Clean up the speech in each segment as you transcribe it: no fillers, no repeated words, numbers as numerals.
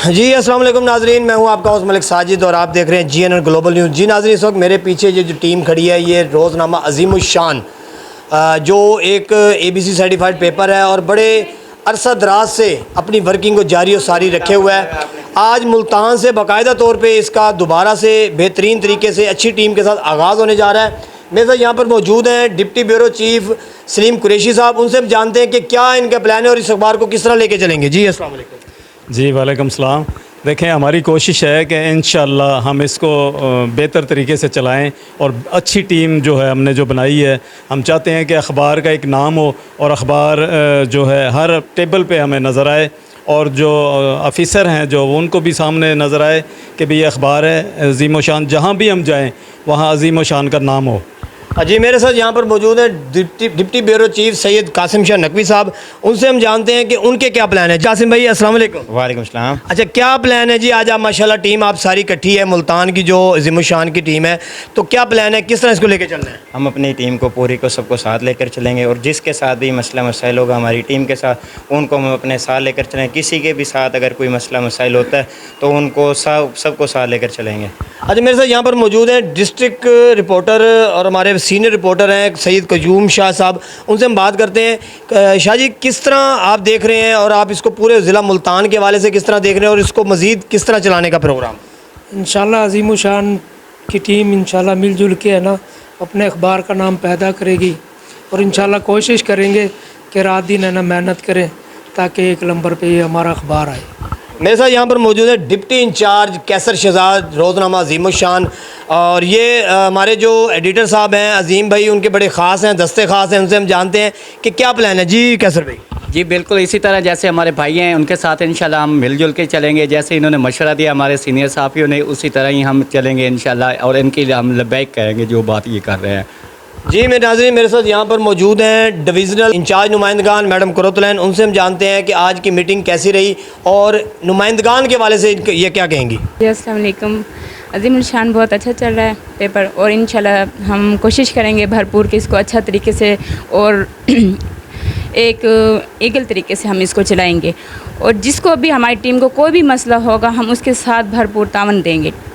جی السلام علیکم ناظرین، میں ہوں آپ کا ہوسٹ ملک ساجد اور آپ دیکھ رہے ہیں GNN گلوبل نیوز۔ جی ناظرین، اس وقت میرے پیچھے جو ٹیم کھڑی ہے یہ روزنامہ عظیم الشان جو ایک ABC سرٹیفائیڈ پیپر ہے اور بڑے عرصہ دراز سے اپنی ورکنگ کو جاری و ساری رکھے ہوا ہے۔ آج ملتان سے باقاعدہ طور پہ اس کا دوبارہ سے بہترین طریقے سے اچھی ٹیم کے ساتھ آغاز ہونے جا رہا ہے۔ میرے ساتھ یہاں پر موجود ہیں ڈپٹی بیورو چیف سلیم قریشی صاحب، ان سے ہم جانتے ہیں کہ کیا ان کا پلان ہے اور اس اخبار کو کس طرح لے کے چلیں گے۔ جی السلام علیکم۔ جی وعلیکم السلام۔ دیکھیں، ہماری کوشش ہے کہ انشاءاللہ ہم اس کو بہتر طریقے سے چلائیں اور اچھی ٹیم جو ہے ہم نے جو بنائی ہے، ہم چاہتے ہیں کہ اخبار کا ایک نام ہو اور اخبار جو ہے ہر ٹیبل پہ ہمیں نظر آئے اور جو آفیسر ہیں جو ان کو بھی سامنے نظر آئے کہ بھی یہ اخبار ہے عظیم الشان، جہاں بھی ہم جائیں وہاں عظیم الشان کا نام ہو۔ جی میرے ساتھ یہاں پر موجود ہیں ڈپٹی بیورو چیف سید قاسم شاہ نقوی صاحب، ان سے ہم جانتے ہیں کہ ان کے کیا پلان ہے۔ قاسم بھائی السلام علیکم۔ وعلیکم السلام۔ اچھا، کیا پلان ہے جی؟ آج آپ ماشاءاللہ ٹیم آپ ساری اکٹھی ہے، ملتان کی جو عظیم الشان کی ٹیم ہے، تو کیا پلان ہے، کس طرح اس کو لے کے چلنا ہے؟ ہم اپنی ٹیم کو پوری کو سب کو ساتھ لے کر چلیں گے اور جس کے ساتھ بھی مسئلہ مسائل ہوگا ہماری ٹیم کے ساتھ، ان کو ہم اپنے ساتھ لے کر چلیں۔ کسی کے بھی ساتھ اگر کوئی مسئلہ مسائل ہوتا ہے تو ان کو سب کو ساتھ لے کر چلیں گے۔ اچھا، میرے ساتھ یہاں پر موجود ہیں ڈسٹرکٹ رپورٹر اور ہمارے سینئر رپورٹر ہیں سید قیوم شاہ صاحب، ان سے ہم بات کرتے ہیں۔ شاہ جی، کس طرح آپ دیکھ رہے ہیں اور آپ اس کو پورے ضلع ملتان کے حوالے سے کس طرح دیکھ رہے ہیں اور اس کو مزید کس طرح چلانے کا پروگرام؟ انشاءاللہ عظیم الشان کی ٹیم انشاءاللہ مل جل کے ہے نا اپنے اخبار کا نام پیدا کرے گی اور انشاءاللہ کوشش کریں گے کہ رات دن ہے نا محنت کریں تاکہ ایک نمبر پہ یہ ہمارا اخبار آئے۔ میرے ساتھ یہاں پر موجود ہے ڈپٹی انچارج کیسر شہزاد روزنامہ عظیم الشان، اور یہ ہمارے جو ایڈیٹر صاحب ہیں عظیم بھائی، ان کے بڑے خاص ہیں، دستے خاص ہیں، ان سے ہم جانتے ہیں کہ کیا پلان ہے۔ جی کیسر بھائی۔ جی بالکل اسی طرح جیسے ہمارے بھائی ہیں ان کے ساتھ انشاءاللہ ہم مل جل کے چلیں گے، جیسے انہوں نے مشورہ دیا ہمارے سینئر صحافیوں نے، اسی طرح ہی ہم چلیں گے انشاءاللہ، اور ان کے لیے ہم لبیک کہیں گے جو بات یہ کر رہے ہیں۔ جی میرے ناظرین، میرے ساتھ یہاں پر موجود ہیں ڈویژنل انچارج نمائندگان میڈم کرتلین، ان سے ہم جانتے ہیں کہ آج کی میٹنگ کیسی رہی اور نمائندگان کے حوالے سے یہ کیا کہیں گی۔ جی السلام علیکم۔ عظیم الشان بہت اچھا چل رہا ہے پیپر، اور انشاءاللہ ہم کوشش کریں گے بھرپور کہ اس کو اچھا طریقے سے اور ایک ایگل طریقے سے ہم اس کو چلائیں گے، اور جس کو بھی ہماری ٹیم کو کوئی بھی مسئلہ ہوگا ہم اس کے ساتھ بھرپور تعاون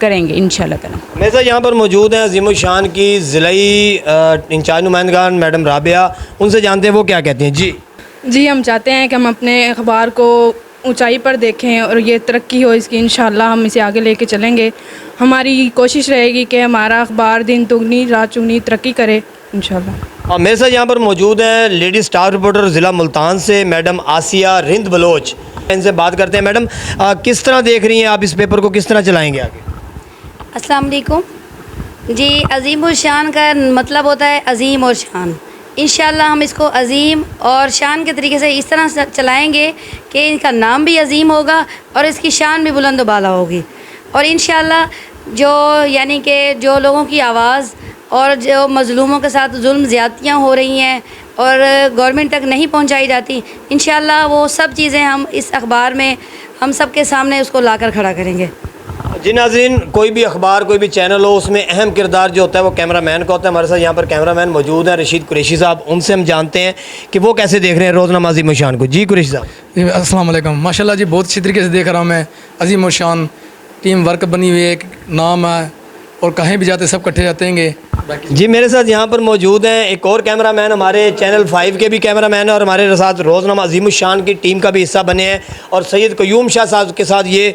کریں گے انشاءاللہ تعالی۔ میرے ساتھ یہاں پر موجود ہیں عظیم الشان کی ضلعی انچارج نمائندگان میڈم رابعہ، ان سے جانتے ہیں وہ کیا کہتی ہیں۔ جی ہم چاہتے ہیں کہ ہم اپنے اخبار کو اونچائی پر دیکھیں اور یہ ترقی ہو اس کی، انشاءاللہ ہم اسے آگے لے کے چلیں گے۔ ہماری کوشش رہے گی کہ ہمارا اخبار دن دگنی رات چگنی ترقی کرے انشاءاللہ۔ اور میرے ساتھ یہاں پر موجود ہیں لیڈی اسٹار رپورٹر ضلع ملتان سے میڈم آسیہ رند بلوچ، ان سے بات کرتے ہیں۔ میڈم کس طرح دیکھ رہی ہیں آپ اس پیپر کو، کس طرح چلائیں گے آگے؟ السلام علیکم۔ جی عظیم الشان کا مطلب ہوتا ہے عظیم اور شان، انشاءاللہ ہم اس کو عظیم اور شان کے طریقے سے اس طرح چلائیں گے کہ ان کا نام بھی عظیم ہوگا اور اس کی شان بھی بلند و بالا ہوگی، اور انشاءاللہ جو یعنی کہ جو لوگوں کی آواز اور جو مظلوموں کے ساتھ ظلم زیادتیاں ہو رہی ہیں اور گورنمنٹ تک نہیں پہنچائی جاتی، انشاءاللہ وہ سب چیزیں ہم اس اخبار میں ہم سب کے سامنے اس کو لا کر کھڑا کریں گے۔ جی ناظرین، کوئی بھی اخبار کوئی بھی چینل ہو، اس میں اہم کردار جو ہوتا ہے وہ کیمرہ مین کا ہوتا ہے۔ ہمارے ساتھ یہاں پر کیمرہ مین موجود ہیں رشید قریشی صاحب، ان سے ہم جانتے ہیں کہ وہ کیسے دیکھ رہے ہیں روزنامہ عظیم الشان کو۔ جی قریشی صاحب۔ السلام علیکم۔ ماشاءاللہ جی بہت اچھی طریقے سے دیکھ رہا ہوں میں، عظیم الشان ٹیم ورک بنی ہوئی ہے، ایک نام ہے اور کہیں بھی جاتے سب کٹھے جاتے ہیں۔ جی میرے ساتھ یہاں پر موجود ہیں ایک اور کیمرہ مین، ہمارے چینل 5 کے بھی کیمرہ مین ہیں اور ہمارے ساتھ روزنامہ عظیم الشان کی ٹیم کا بھی حصہ بنے ہیں، اور سید قیوم شاہ صاحب کے ساتھ یہ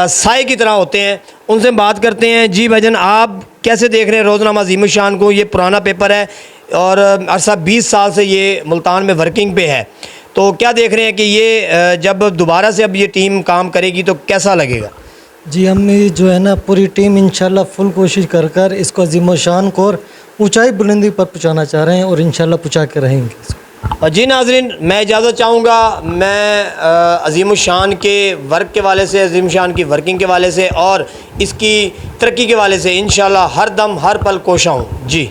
سائے کی طرح ہوتے ہیں، ان سے بات کرتے ہیں۔ جی بھائی جان، آپ کیسے دیکھ رہے ہیں روزنامہ عظیم الشان کو؟ یہ پرانا پیپر ہے اور عرصہ 20 سال سے یہ ملتان میں ورکنگ پہ ہے، تو کیا دیکھ رہے ہیں کہ یہ جب دوبارہ سے اب یہ ٹیم کام کرے گی تو کیسا لگے گا؟ جی ہم نے جو ہے نا پوری ٹیم انشاءاللہ فل کوشش کر اس کو عظیم الشان کو اور اونچائی بلندی پر پہنچانا چاہ رہے ہیں اور انشاءاللہ پہنچا کے رہیں گے۔ جی ناظرین، میں اجازت چاہوں گا، میں عظیم الشان کے ورک کے والے سے، عظیم الشان کی ورکنگ کے والے سے اور اس کی ترقی کے والے سے انشاءاللہ ہر دم ہر پل کوشاں ہوں۔ جی